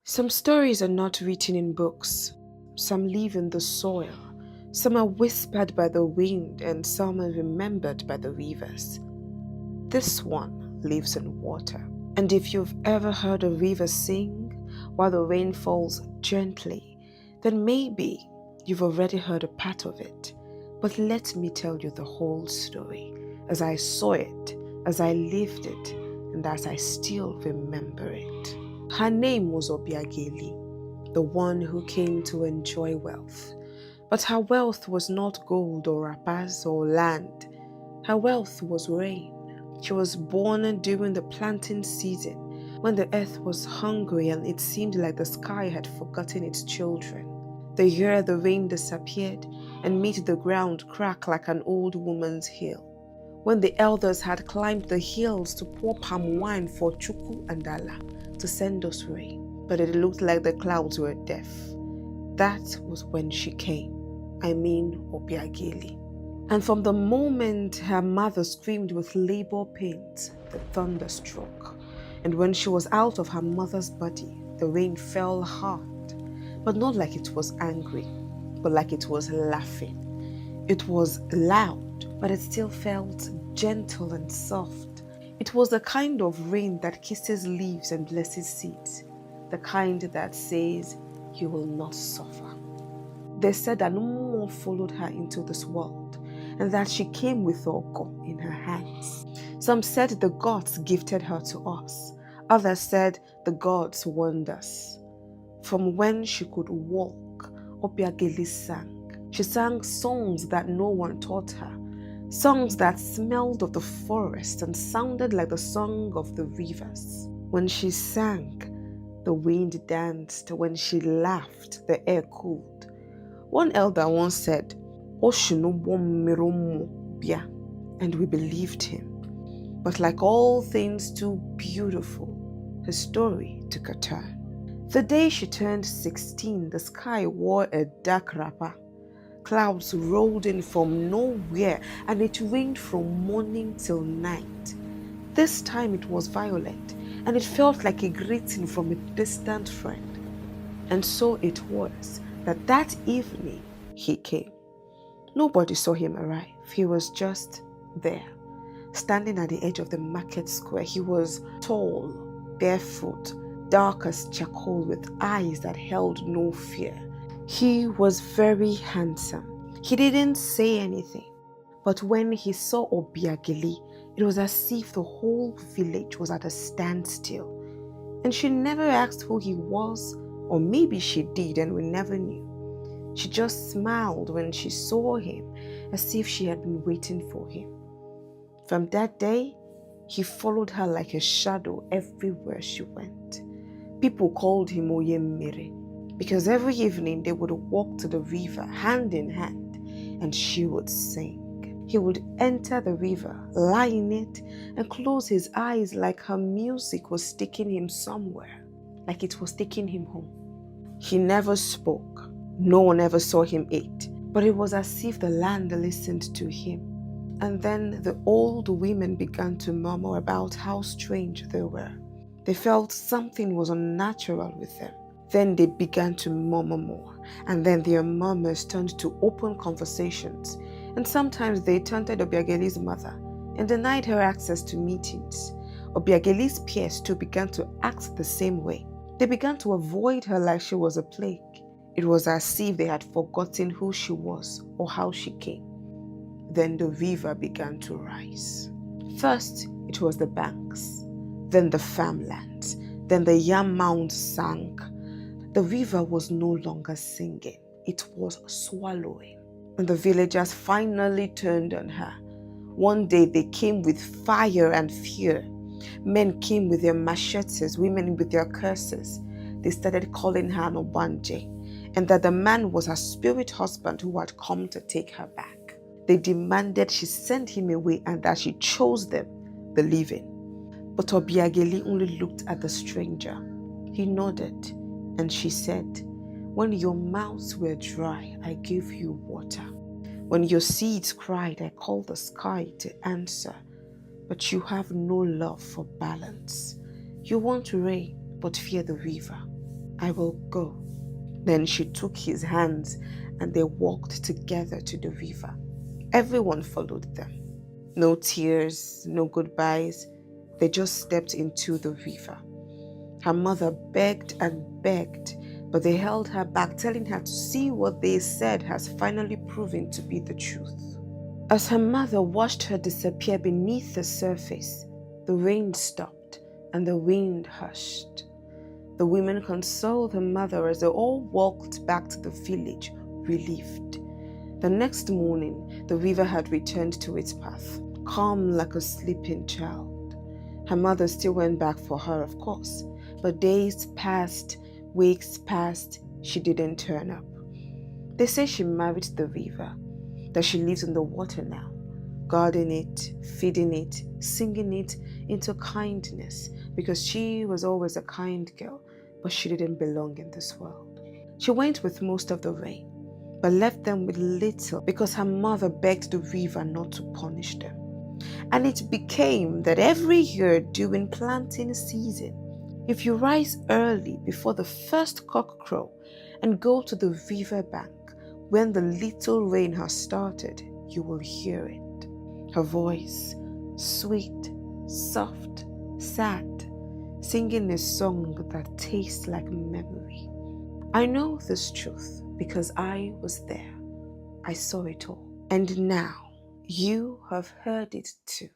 Some stories are not written in books, some live in the soil, some are whispered by the wind, and some are remembered by the rivers. This one lives in water. And if you've ever heard a river sing while the rain falls gently, then maybe you've already heard a part of it. But let me tell you the whole story, as I saw it, as I lived it, and as I still remember it. Her name was Obiageli, the one who came to enjoy wealth. But her wealth was not gold or rapas or land. Her wealth was rain. She was born during the planting season, when the earth was hungry and it seemed like the sky had forgotten its children. The year the rain disappeared and made the ground crack like an old woman's heel. When the elders had climbed the hills to pour palm wine for Chuku and Allah to send us rain, but it looked like the clouds were deaf. That was when she came. I mean Obiageli. And from the moment her mother screamed with labor pains, the thunder struck. And when she was out of her mother's body, the rain fell hard, but not like it was angry, but like it was laughing. It was loud, but it still felt gentle and soft. It was the kind of rain that kisses leaves and blesses seeds, the kind that says, "You will not suffer." They said that no more followed her into this world, and that she came with Oko in her hands. Some said the gods gifted her to us. Others said the gods warned us. From when she could walk, Obiageli sang. She sang songs that no one taught her, songs that smelled of the forest and sounded like the song of the rivers. When she sang, the wind danced. When she laughed, the air cooled. One elder once said, and we believed him. But like all things too beautiful, her story took a turn. The day she turned 16, the sky wore a dark wrapper. Clouds rolled in from nowhere, and it rained from morning till night. This time it was violent, and it felt like a greeting from a distant friend. And so it was that evening he came. Nobody saw him arrive. He was just there, standing at the edge of the market square. He was tall, barefoot, dark as charcoal, with eyes that held no fear. He was very handsome. He didn't say anything, but when he saw Obiageli, it was as if the whole village was at a standstill. And she never asked who he was, or maybe she did and we never knew. She just smiled when she saw him, as if she had been waiting for him. From that day, he followed her like a shadow everywhere she went. People called him Oyemere, because every evening they would walk to the river hand in hand, and she would sing. He would enter the river, lie in it, and close his eyes like her music was taking him somewhere, like it was taking him home. He never spoke. No one ever saw him eat, but it was as if the land listened to him. And then the old women began to murmur about how strange they were. They felt something was unnatural with them. Then they began to murmur more, and then their murmurs turned to open conversations. And sometimes they taunted Obiageli's mother and denied her access to meetings. Obiageli's peers too began to act the same way. They began to avoid her like she was a plague. It was as if they had forgotten who she was or how she came. Then the river began to rise. First, it was the banks, then the farmlands, then the yam mounds sank. The river was no longer singing, it was swallowing. And the villagers finally turned on her. One day they came with fire and fear. Men came with their machetes, women with their curses. They started calling her an Obanje, and that the man was her spirit husband who had come to take her back. They demanded she send him away and that she chose them, the living. But Obiageli only looked at the stranger. He nodded, and she said, "When your mouths were dry, I gave you water. When your seeds cried, I called the sky to answer. But you have no love for balance. You want rain, but fear the river. I will go." Then she took his hands and they walked together to the river. Everyone followed them. No tears, no goodbyes. They just stepped into the river. Her mother begged and begged, but they held her back, telling her to see what they said has finally proven to be the truth. As her mother watched her disappear beneath the surface, the rain stopped and the wind hushed. The women consoled her mother as they all walked back to the village, relieved. The next morning, the river had returned to its path, calm like a sleeping child. Her mother still went back for her, of course, but days passed, weeks passed, she didn't turn up. They say she married the river, that she lives in the water now, guarding it, feeding it, singing it into kindness, because she was always a kind girl, but she didn't belong in this world. She went with most of the rain, but left them with little because her mother begged the river not to punish them. And it became that every year during planting season, if you rise early before the first cock crow and go to the river bank when the little rain has started, you will hear it. Her voice, sweet, soft, sad, singing a song that tastes like memory. I know this truth because I was there. I saw it all. And now you have heard it too.